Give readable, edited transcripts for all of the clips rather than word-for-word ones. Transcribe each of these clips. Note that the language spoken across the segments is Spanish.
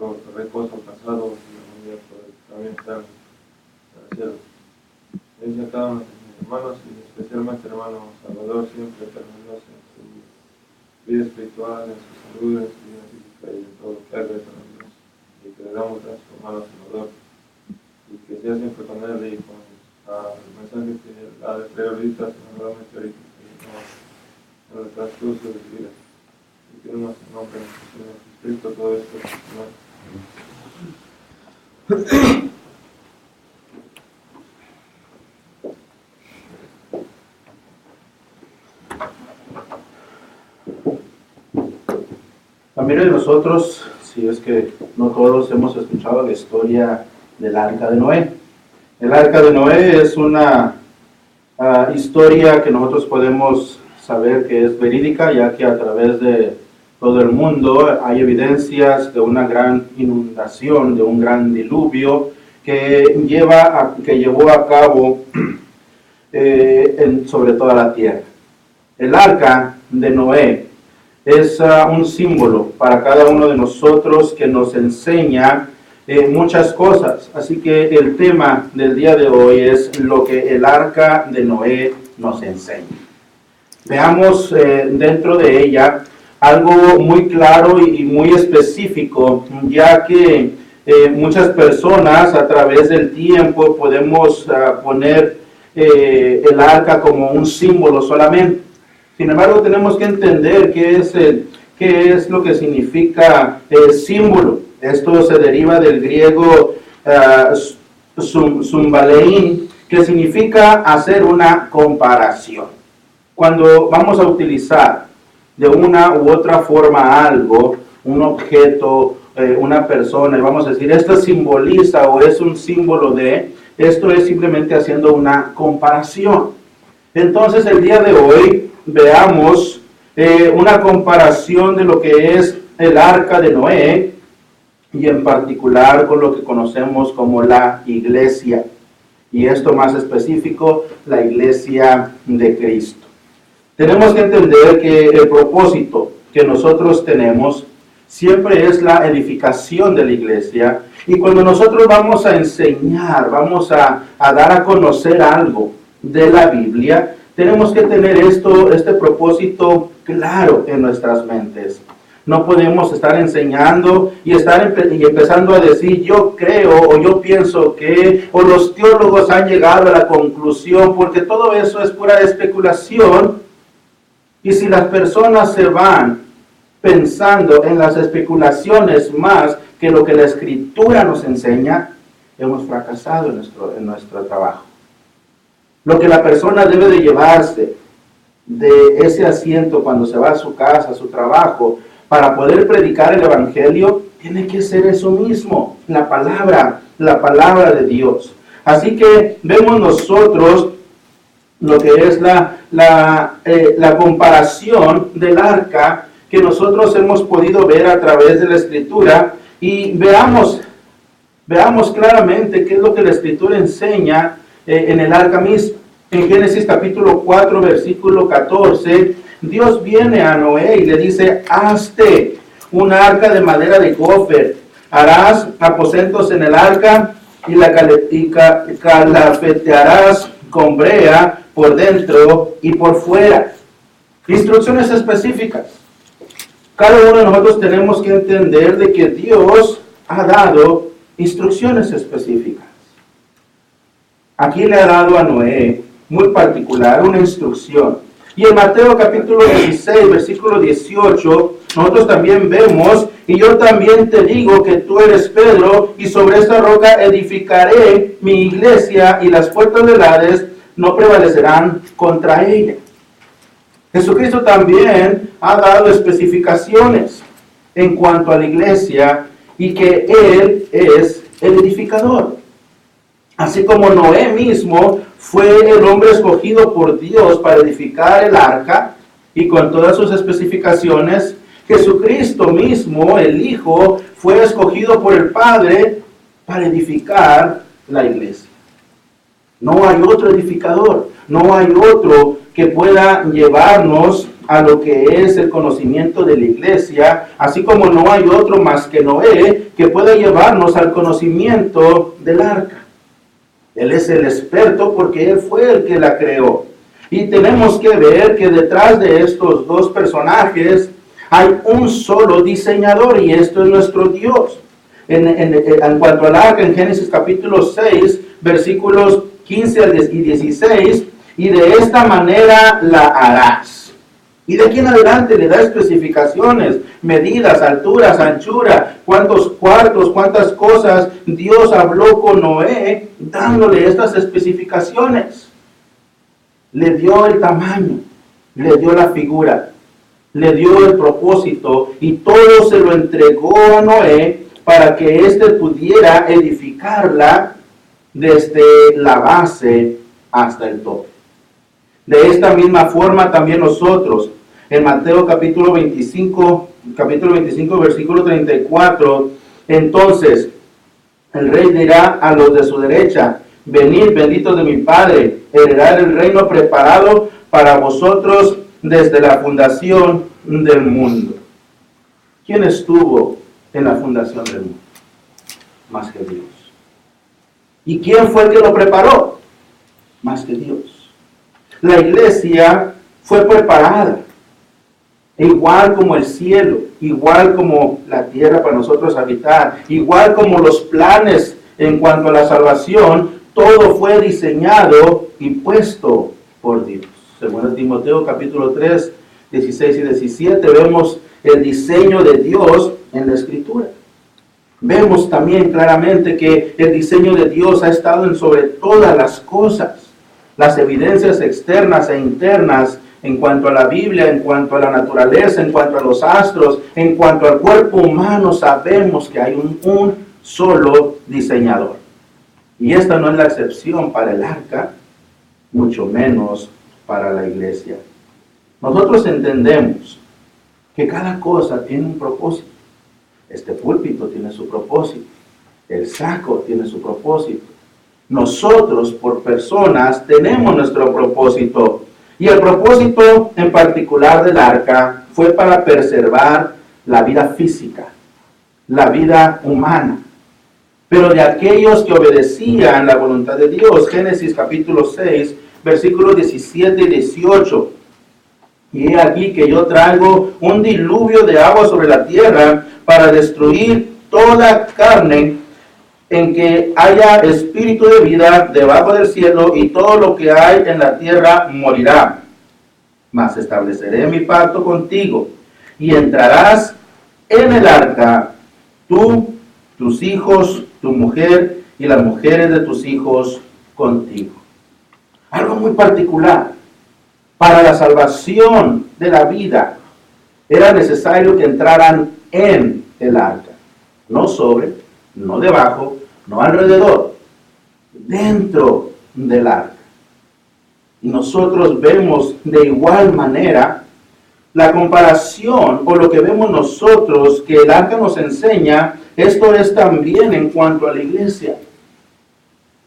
al reposo pasado y la humanidad también está en el cielo. Bendice a cada uno de mis hermanos y especialmente hermano Salvador, siempre permanece en su vida espiritual, en su salud, en su vida física y en todo lo que haga con Dios. Y que le damos gracias hermano Salvador y que sea siempre con él y con el mensaje que ha de traer ahorita, seguramente ahorita en el transcurso de su vida. Y que nos nombre en el Señor Jesucristo todo esto. La mayoría de nosotros, si es que no todos, hemos escuchado la historia del Arca de Noé. El Arca de Noé es una historia que nosotros podemos saber que es verídica, ya que a través de todo el mundo hay evidencias de una gran inundación, de un gran diluvio que llevó a cabo sobre toda la tierra. El Arca de Noé es un símbolo para cada uno de nosotros que nos enseña muchas cosas. Así que el tema del día de hoy es lo que el Arca de Noé nos enseña. Veamos dentro de ella algo muy claro y muy específico, ya que muchas personas a través del tiempo podemos poner el arca como un símbolo solamente. Sin embargo, tenemos que entender qué es lo que significa símbolo. Esto se deriva del griego zumbaleín, que significa hacer una comparación. Cuando vamos a utilizar de una u otra forma algo, un objeto, una persona, y vamos a decir, esto simboliza o es un símbolo de, esto es simplemente haciendo una comparación. Entonces, el día de hoy, veamos una comparación de lo que es el Arca de Noé, y en particular con lo que conocemos como la iglesia. Y esto más específico, la iglesia de Cristo. Tenemos que entender que el propósito que nosotros tenemos siempre es la edificación de la iglesia. Y cuando nosotros vamos a enseñar, vamos a dar a conocer algo de la Biblia, tenemos que tener este propósito claro en nuestras mentes. No podemos estar enseñando y empezando a decir yo creo o yo pienso que, o los teólogos han llegado a la conclusión, porque todo eso es pura especulación. Y si las personas se van pensando en las especulaciones más que lo que la Escritura nos enseña, hemos fracasado en nuestro trabajo. Lo que la persona debe de llevarse de ese asiento cuando se va a su casa, a su trabajo, para poder predicar el Evangelio, tiene que ser eso mismo, la palabra de Dios. Así que vemos nosotros lo que es la comparación del arca que nosotros hemos podido ver a través de la Escritura, y veamos claramente qué es lo que la Escritura enseña en el arca mismo. En Génesis capítulo 4, versículo 14, Dios viene a Noé y le dice, hazte un arca de madera de gofer, harás aposentos en el arca y calafetearás con brea por dentro y por fuera. Instrucciones específicas. Cada uno de nosotros tenemos que entender de que Dios ha dado instrucciones específicas. Aquí le ha dado a Noé, muy particular, una instrucción. Y en Mateo capítulo 16, versículo 18, nosotros también vemos, y yo también te digo que tú eres Pedro, y sobre esta roca edificaré mi iglesia, y las puertas del Hades no prevalecerán contra ella. Jesucristo también ha dado especificaciones en cuanto a la iglesia, y que Él es el edificador. Así como Noé mismo fue el hombre escogido por Dios para edificar el arca, y con todas sus especificaciones, Jesucristo mismo, el Hijo, fue escogido por el Padre para edificar la iglesia. No hay otro edificador. No hay otro que pueda llevarnos a lo que es el conocimiento de la iglesia, así como no hay otro más que Noé que pueda llevarnos al conocimiento del arca. Él es el experto porque él fue el que la creó. Y tenemos que ver que detrás de estos dos personajes hay un solo diseñador, y esto es nuestro Dios. En cuanto al arca, en Génesis capítulo 6, versículos 15 y 16, y de esta manera la harás. Y de aquí en adelante le da especificaciones, medidas, alturas, anchura, cuántos cuartos, cuántas cosas. Dios habló con Noé dándole estas especificaciones. Le dio el tamaño, le dio la figura, le dio el propósito, y todo se lo entregó a Noé para que éste pudiera edificarla desde la base hasta el tope. De esta misma forma también nosotros, en Mateo capítulo 25, versículo 34, entonces el rey dirá a los de su derecha: venid, benditos de mi Padre, heredad el reino preparado para vosotros desde la fundación del mundo. ¿Quién estuvo en la fundación del mundo? Más que Dios. ¿Y quién fue el que lo preparó? Más que Dios. La iglesia fue preparada, igual como el cielo, igual como la tierra para nosotros habitar, igual como los planes en cuanto a la salvación. Todo fue diseñado y puesto por Dios. Según Timoteo capítulo 3, 16 y 17, vemos el diseño de Dios en la Escritura. Vemos también claramente que el diseño de Dios ha estado en sobre todas las cosas. Las evidencias externas e internas en cuanto a la Biblia, en cuanto a la naturaleza, en cuanto a los astros, en cuanto al cuerpo humano, sabemos que hay un solo diseñador. Y esta no es la excepción para el arca, mucho menos para la iglesia. Nosotros entendemos que cada cosa tiene un propósito. Este púlpito tiene su propósito. El saco tiene su propósito. Nosotros, por personas, tenemos nuestro propósito. Y el propósito en particular del arca fue para preservar la vida física, la vida humana, pero de aquellos que obedecían la voluntad de Dios. Génesis capítulo 6, versículos 17 y 18. Y he aquí que yo traigo un diluvio de agua sobre la tierra para destruir toda carne en que haya espíritu de vida debajo del cielo, y todo lo que hay en la tierra morirá. Mas estableceré mi pacto contigo, y entrarás en el arca, tú, tus hijos, tu mujer y las mujeres de tus hijos contigo. Algo muy particular. Para la salvación de la vida era necesario que entraran en el arca, no sobre, no debajo, no alrededor, dentro del arca. Y nosotros vemos de igual manera la comparación, o lo que vemos nosotros que el arca nos enseña. Esto es también en cuanto a la iglesia.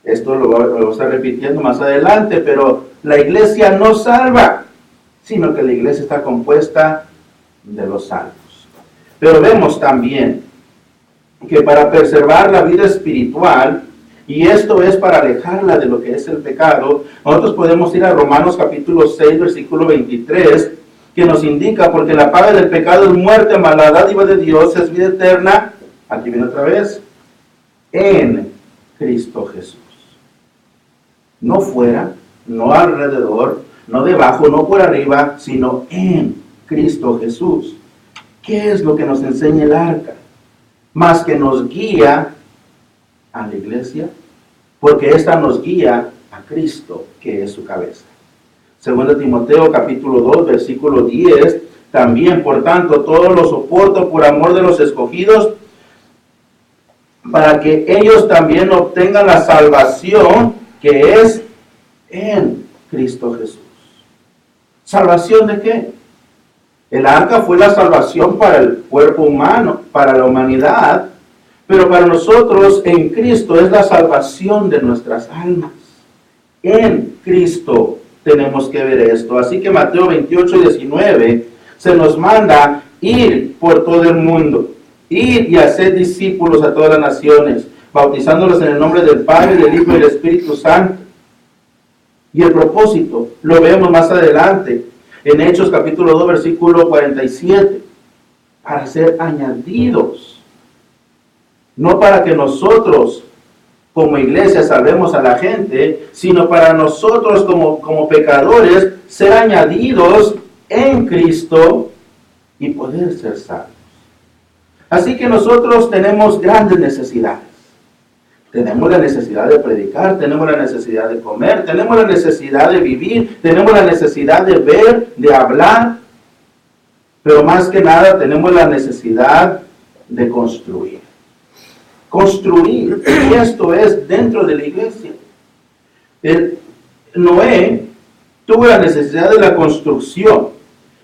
Esto lo voy a estar repitiendo más adelante, pero la iglesia no salva, sino que la iglesia está compuesta de los salvos. Pero vemos también que para preservar la vida espiritual, y esto es para alejarla de lo que es el pecado, nosotros podemos ir a Romanos capítulo 6, versículo 23, que nos indica: porque la paga del pecado es muerte, mas la dádiva de Dios es vida eterna, aquí viene otra vez, en Cristo Jesús. No fuera, no alrededor, no debajo, no por arriba, sino en Cristo Jesús. ¿Qué es lo que nos enseña el arca? Más que nos guía a la iglesia, porque esta nos guía a Cristo, que es su cabeza. Segundo Timoteo capítulo 2, versículo 10, también: por tanto, todo lo soporto por amor de los escogidos, para que ellos también obtengan la salvación que es en Cristo Jesús. ¿Salvación de qué? El arca fue la salvación para el cuerpo humano, para la humanidad, pero para nosotros en Cristo es la salvación de nuestras almas. En Cristo tenemos que ver esto. Así que Mateo 28:19 se nos manda ir por todo el mundo, ir y hacer discípulos a todas las naciones, bautizándolos en el nombre del Padre, del Hijo y del Espíritu Santo. Y el propósito lo vemos más adelante en Hechos capítulo 2 versículo 47, para ser añadidos, no para que nosotros como iglesia salvemos a la gente, sino para nosotros como pecadores ser añadidos en Cristo y poder ser salvos. Así que nosotros tenemos grandes necesidades. Tenemos la necesidad de predicar, tenemos la necesidad de comer, tenemos la necesidad de vivir, tenemos la necesidad de ver, de hablar, pero más que nada tenemos la necesidad de construir. Construir, y esto es dentro de la iglesia. Noé tuvo la necesidad de la construcción,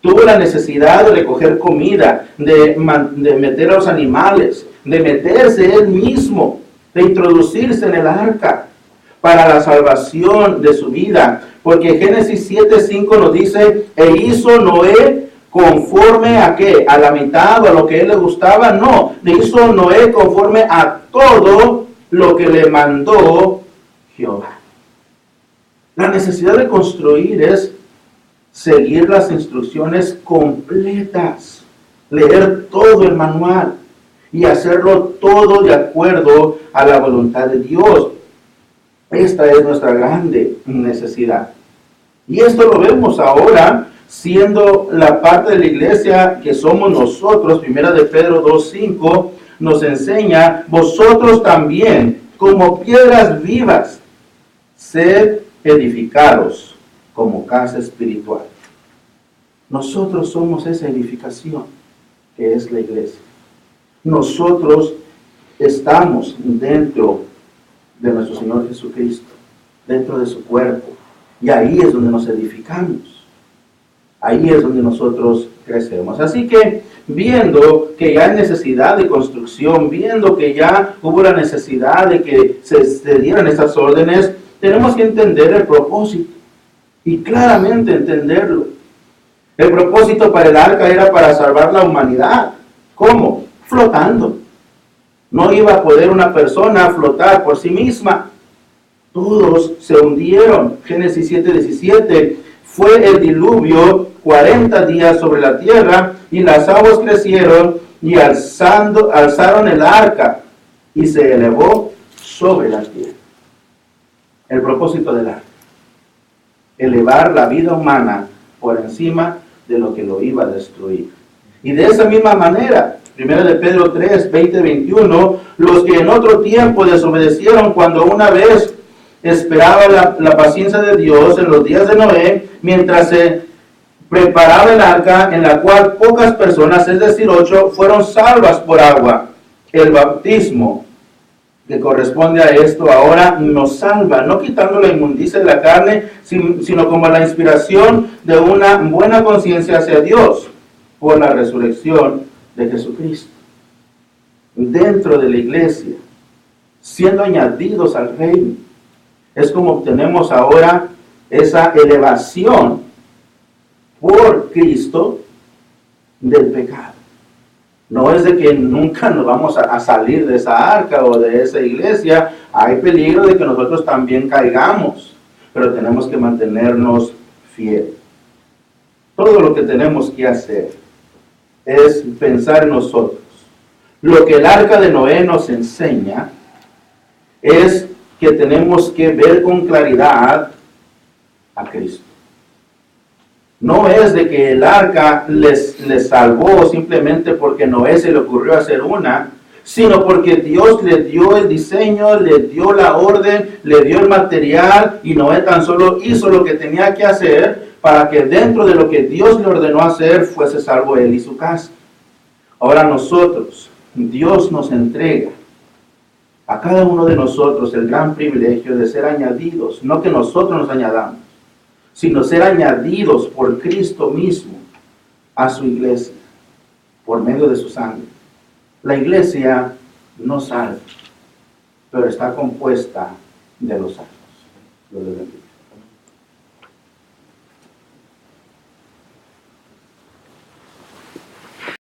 tuvo la necesidad de recoger comida, de meter a los animales, de meterse él mismo, de introducirse en el arca para la salvación de su vida. Porque Génesis 7:5 nos dice, e hizo Noé conforme a qué, a la mitad o a lo que a él le gustaba. No, le hizo Noé conforme a todo lo que le mandó Jehová. La necesidad de construir es seguir las instrucciones completas, leer todo el manual y hacerlo todo de acuerdo a la voluntad de Dios. Esta es nuestra grande necesidad. Y esto lo vemos ahora siendo la parte de la iglesia que somos nosotros. Primera de Pedro 2:5 nos enseña, vosotros también, como piedras vivas, sed edificados como casa espiritual. Nosotros somos esa edificación que es la iglesia. Nosotros estamos dentro de nuestro Señor Jesucristo, dentro de su cuerpo, y ahí es donde nos edificamos. Ahí es donde nosotros crecemos. Así que, viendo que ya hay necesidad de construcción, viendo que ya hubo la necesidad de que se dieran estas órdenes, tenemos que entender el propósito y claramente entenderlo. El propósito para el arca era para salvar la humanidad. ¿Cómo? Flotando. No iba a poder una persona flotar por sí misma. Todos se hundieron. Génesis 7:17. Fue el diluvio 40 días sobre la tierra, y las aguas crecieron y alzaron el arca, y se elevó sobre la tierra. El propósito del arca: elevar la vida humana por encima de lo que lo iba a destruir. Y de esa misma manera, 1 de Pedro 3, 20-21, los que en otro tiempo desobedecieron cuando una vez esperaba la paciencia de Dios en los días de Noé, mientras se preparaba el arca, en la cual pocas personas, es decir, 8, fueron salvas por agua. El bautismo que corresponde a esto ahora nos salva, no quitando la inmundicia de la carne, sino como la inspiración de una buena conciencia hacia Dios por la resurrección de Jesucristo. Dentro de la iglesia, siendo añadidos al reino, es como obtenemos ahora esa elevación por Cristo del pecado. No es de que nunca nos vamos a salir de esa arca o de esa iglesia. Hay peligro de que nosotros también caigamos, pero tenemos que mantenernos fieles. Todo lo que tenemos que hacer es pensar en nosotros. Lo que el arca de Noé nos enseña es que tenemos que ver con claridad a Cristo. No es de que el arca les salvó simplemente porque Noé se le ocurrió hacer una, sino porque Dios le dio el diseño, le dio la orden, le dio el material, y Noé tan solo hizo lo que tenía que hacer para que dentro de lo que Dios le ordenó hacer fuese salvo él y su casa. Ahora nosotros, Dios nos entrega a cada uno de nosotros el gran privilegio de ser añadidos, no que nosotros nos añadamos, sino ser añadidos por Cristo mismo a su iglesia, por medio de su sangre. La iglesia no salva, pero está compuesta de los salvos.